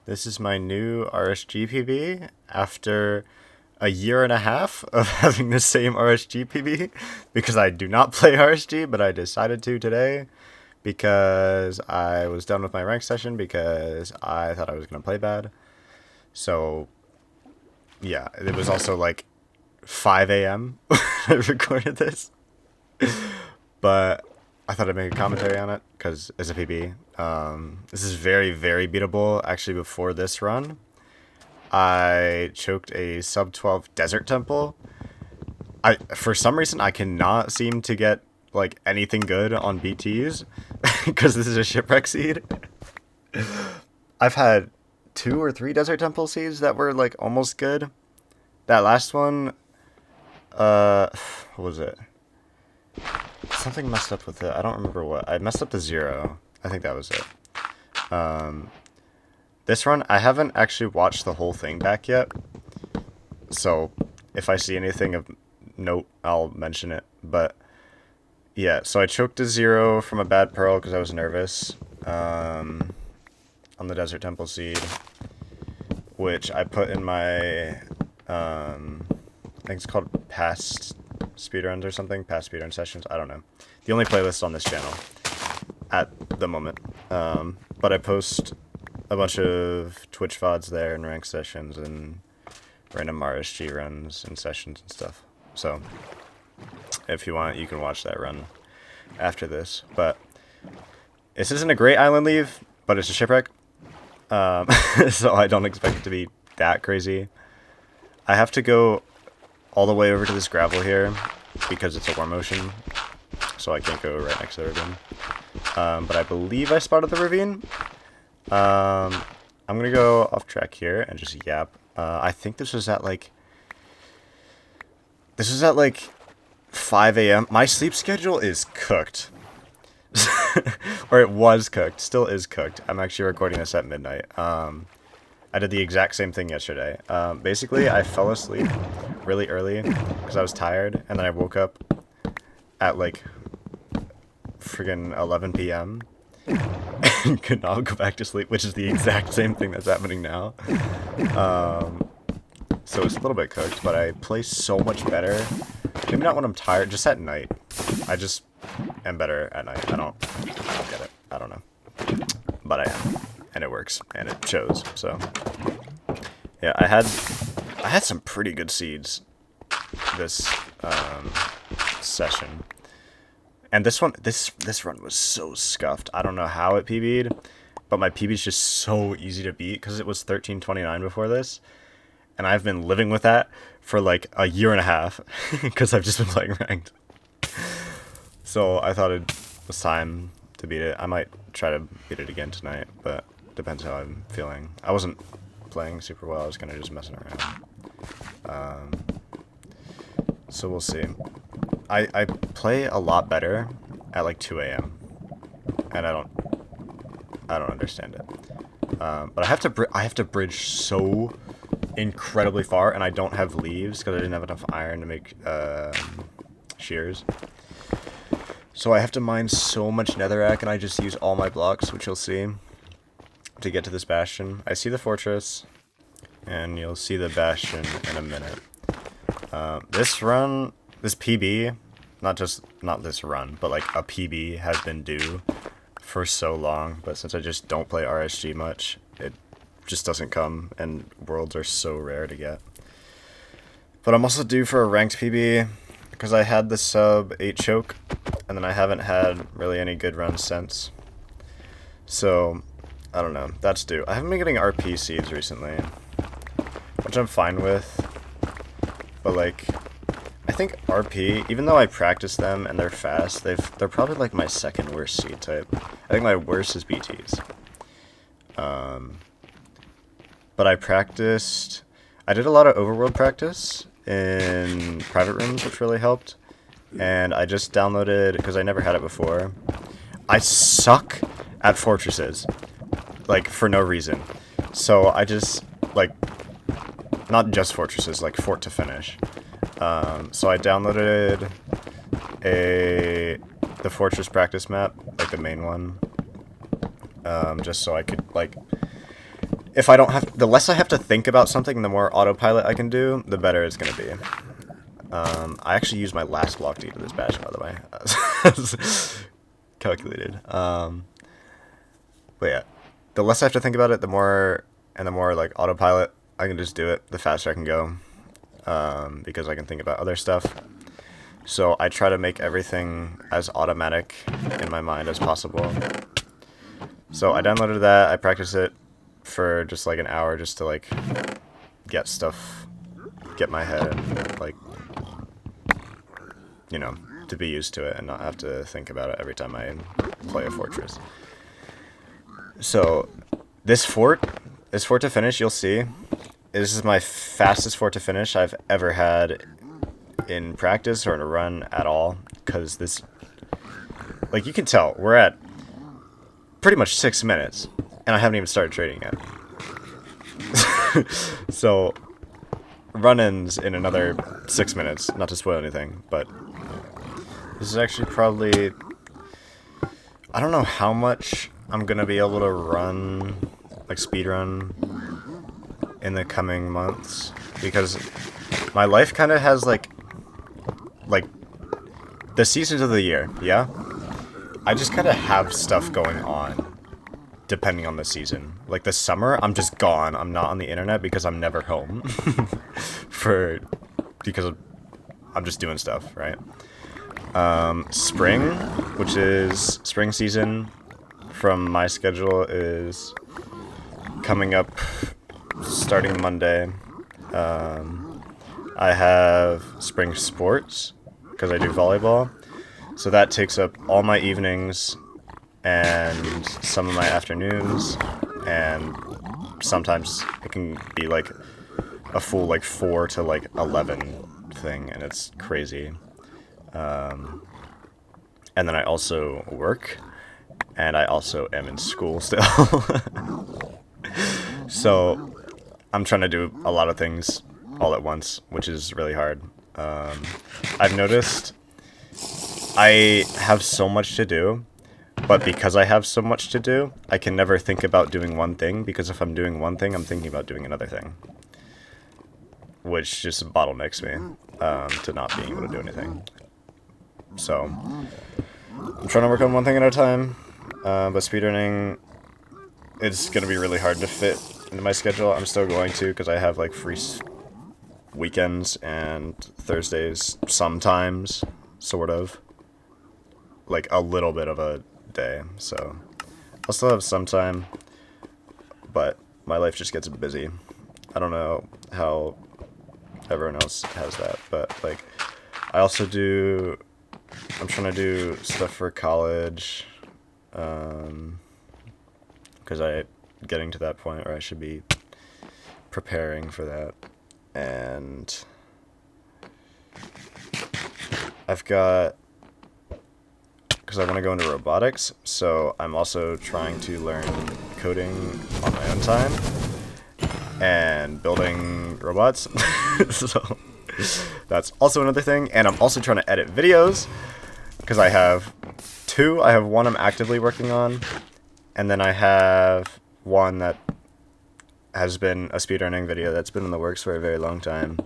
This is my new RSG PB after a year and a half of having the same RSG PB because I do not play RSG, but I decided to today because I was done with my rank session because I thought I was going to play bad. So, yeah, it was also like 5 a.m. when I recorded this. But I thought I'd make a commentary on it because it's a PB. This is very, very beatable. Actually, before this run, I choked a sub 12 desert temple. For some reason I cannot seem to get like anything good on BTs because this is a shipwreck seed. I've had 2 or 3 desert temple seeds that were like almost good. That last one, what was it? Something messed up with it. I don't remember what. I messed up the 0. I think that was it. This run, I haven't actually watched the whole thing back yet. So, if I see anything of note, I'll mention it. But, yeah, so I choked a 0 from a bad pearl because I was nervous. On the Desert Temple Seed. Which I put in my, I think it's called Past Speedruns or something. Past Speedrun Sessions. I don't know. The only playlist on this channel at the moment. But I post a bunch of Twitch VODs there and rank sessions and random RSG runs and sessions and stuff. So, if you want, you can watch that run after this. But this isn't a great island leave, but it's a shipwreck. So I don't expect it to be that crazy. I have to go all the way over to this gravel here because it's a war motion. So I can't go right next to the ravine. But I believe I spotted the ravine. I'm gonna go off track here and just yap. I think this was at like 5 a.m. My sleep schedule is cooked. Or it was cooked. Still is cooked. I'm actually recording this at midnight. I did the exact same thing yesterday. Basically, I fell asleep really early because I was tired, and then I woke up at like friggin' 11 p.m. and could not go back to sleep, which is the exact same thing that's happening now. So it's a little bit cooked, but I play so much better. Maybe not when I'm tired, just at night. I just am better at night. I don't get it. I don't know. But I am. And it works. And it shows. So yeah, I had some pretty good seeds this session. And this run was so scuffed. I don't know how it PB'd, but my PB is just so easy to beat because it was 1329 before this. And I've been living with that for like a year and a half because I've just been playing ranked. So I thought it was time to beat it. I might try to beat it again tonight, but depends how I'm feeling. I wasn't playing super well. I was kind of just messing around. So we'll see. I play a lot better at like 2 a.m. and I don't understand it. But I have to bridge so incredibly far, and I don't have leaves because I didn't have enough iron to make shears. So I have to mine so much netherrack, and I just use all my blocks, which you'll see, to get to this bastion. I see the fortress, and you'll see the bastion in a minute. This run, this PB, not this run, but like a PB has been due for so long, but since I just don't play RSG much, it just doesn't come, and worlds are so rare to get. But I'm also due for a ranked PB, because I had the sub 8 choke, and then I haven't had really any good runs since. So, I don't know, that's due. I haven't been getting RP seeds recently, which I'm fine with, but like, I think RP, even though I practice them and they're fast, they're probably like my second worst seed type. I think my worst is BTs. But I did a lot of overworld practice in private rooms, which really helped. And I just downloaded, because I never had it before. I suck at fortresses, like, for no reason. So I just, like, not just fortresses, like fort to finish. So I downloaded the fortress practice map, like the main one, just so I could, like, if I don't have, the less I have to think about something, the more autopilot I can do, the better it's gonna be. I actually used my last block to get to this badge, by the way. Calculated. But yeah, the less I have to think about it, the more like autopilot I can just do it, the faster I can go, because I can think about other stuff. So I try to make everything as automatic in my mind as possible. So I downloaded that, I practiced it for just like an hour just to like get my head like, you know, to be used to it and not have to think about it every time I play a fortress. So this fort to finish, you'll see, this is my fastest fort to finish I've ever had in practice or in a run at all, because this, like, you can tell we're at pretty much 6 minutes and I haven't even started trading yet. So run-ins in another 6 minutes, not to spoil anything, but this is actually probably, I don't know how much I'm gonna be able to run, like speed run in the coming months, because my life kind of has like the seasons of the year, yeah? I just kind of have stuff going on depending on the season. Like the summer, I'm just gone. I'm not on the internet because I'm never home. Because I'm just doing stuff, right? Spring, which is spring season from my schedule, is coming up starting Monday. I have spring sports because I do volleyball, so that takes up all my evenings and some of my afternoons, and sometimes it can be like a full like 4 to like 11 thing, and it's crazy. And then I also work, and I also am in school still. So I'm trying to do a lot of things all at once, which is really hard. I've noticed I have so much to do, but because I have so much to do, I can never think about doing one thing, because if I'm doing one thing, I'm thinking about doing another thing, which just bottlenecks me to not being able to do anything. So I'm trying to work on one thing at a time, but speedrunning, it's going to be really hard to fit into my schedule. I'm still going to, because I have like free weekends and Thursdays sometimes, sort of. Like a little bit of a day, so I'll still have some time, but my life just gets busy. I don't know how everyone else has that, but like I also do, I'm trying to do stuff for college, because I'm getting to that point where I should be preparing for that, and I've got, because I want to go into robotics, so I'm also trying to learn coding on my own time and building robots. So that's also another thing, and I'm also trying to edit videos, because I have two. I have one I'm actively working on, and then I have one that has been a speedrunning video that's been in the works for a very long time,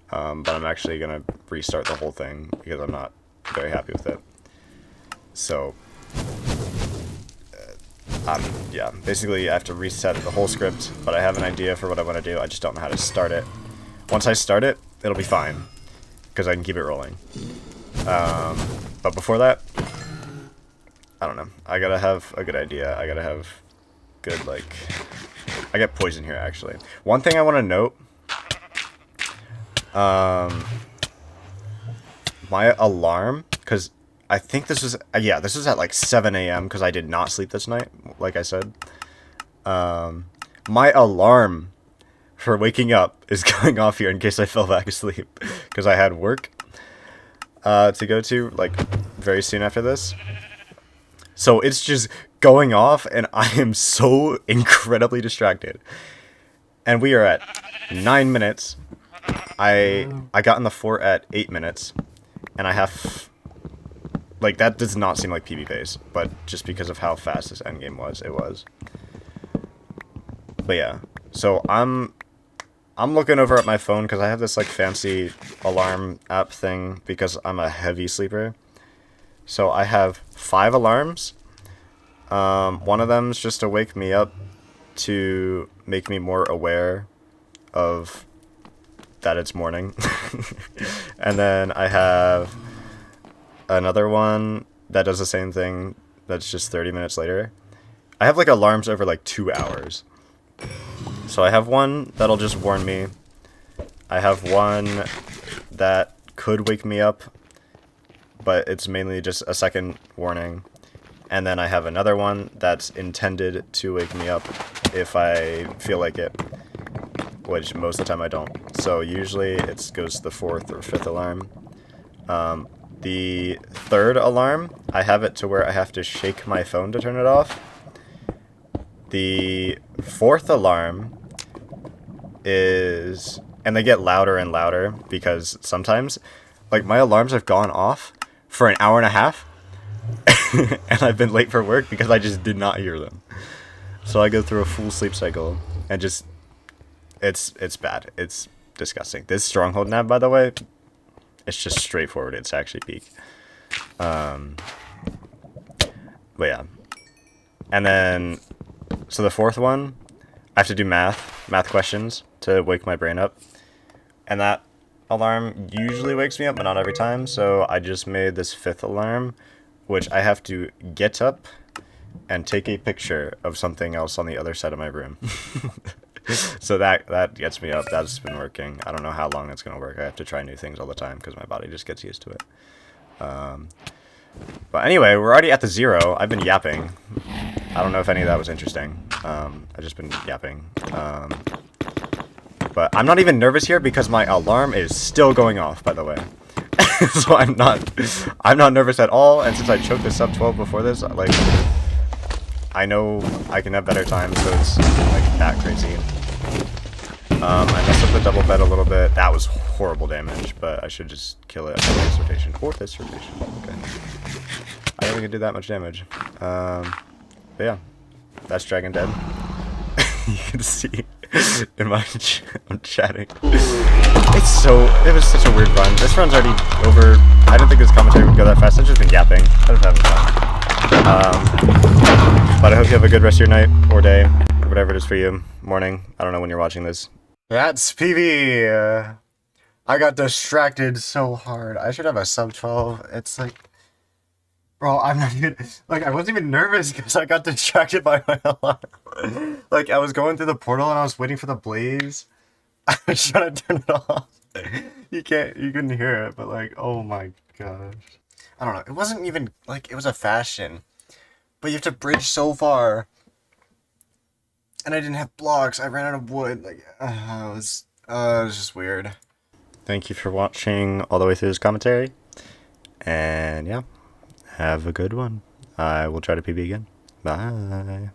but I'm actually going to restart the whole thing because I'm not very happy with it. So, yeah, basically I have to reset the whole script, but I have an idea for what I want to do. I just don't know how to start it. Once I start it, it'll be fine, because I can keep it rolling. But before that, I don't know. I gotta have a good idea. I gotta have good, like, I get poison here, actually. One thing I want to note, my alarm, because I think this was, yeah, this was at like 7 a.m. because I did not sleep this night, like I said. My alarm for waking up is going off here in case I fell back asleep, because I had work to go to, like, very soon after this. So it's just going off, and I am so incredibly distracted. And we are at 9 minutes. I got in the fort at 8 minutes, and I have... Like, that does not seem like PB pace, but just because of how fast this endgame was, it was. But yeah, So I'm looking over at my phone because I have this like fancy alarm app thing because I'm a heavy sleeper. So I have 5 alarms. One of them's just to wake me up to make me more aware of that it's morning. And then I have another one that does the same thing that's just 30 minutes later. I have like alarms over like 2 hours. So I have one that'll just warn me. I have one that could wake me up, but it's mainly just a second warning. And then I have another one that's intended to wake me up if I feel like it, which most of the time I don't. So usually it goes to the 4th or 5th alarm. The 3rd alarm, I have it to where I have to shake my phone to turn it off. The 4th alarm is, and they get louder and louder because sometimes, like, my alarms have gone off for an hour and a half, and I've been late for work because I just did not hear them. So I go through a full sleep cycle, and just, it's bad. It's disgusting. This stronghold nap, by the way, it's just straightforward. It's actually peak. But yeah. And then, so the 4th one, I have to do math questions to wake my brain up. And that alarm usually wakes me up, but not every time. So I just made this 5th alarm, which I have to get up and take a picture of something else on the other side of my room. So that gets me up. That's been working. I don't know how long it's going to work. I have to try new things all the time because my body just gets used to it. But anyway, we're already at the 0. I've been yapping. I don't know if any of that was interesting. I've just been yapping. But I'm not even nervous here because my alarm is still going off, by the way. So I'm not nervous at all. And since I choked the sub 12 before this, like, I know I can have better times, so it's like that crazy. I messed up the double bed a little bit. That was horrible damage, but I should just kill it for this rotation. Or this rotation. Okay. I don't think I could do that much damage. But yeah, that's dragon dead. You can see in my I'm chatting. It was such a weird run. This run's already over. I didn't think this commentary would go that fast. I've just been yapping. I was having fun. But I hope you have a good rest of your night or day, or whatever it is for you. Morning. I don't know when you're watching this. That's PB. I got distracted so hard. I should have a sub 12. It's like, bro, I'm not even, like, I wasn't even nervous because I got distracted by my alarm. Like, I was going through the portal and I was waiting for the blaze. I was trying to turn it off. You couldn't hear it, but like, oh my gosh. I don't know. It wasn't even, like, it was a fashion. But you have to bridge so far. And I didn't have blocks. I ran out of wood. Like, it was just weird. Thank you for watching all the way through this commentary. And yeah, have a good one. I will try to PB again. Bye.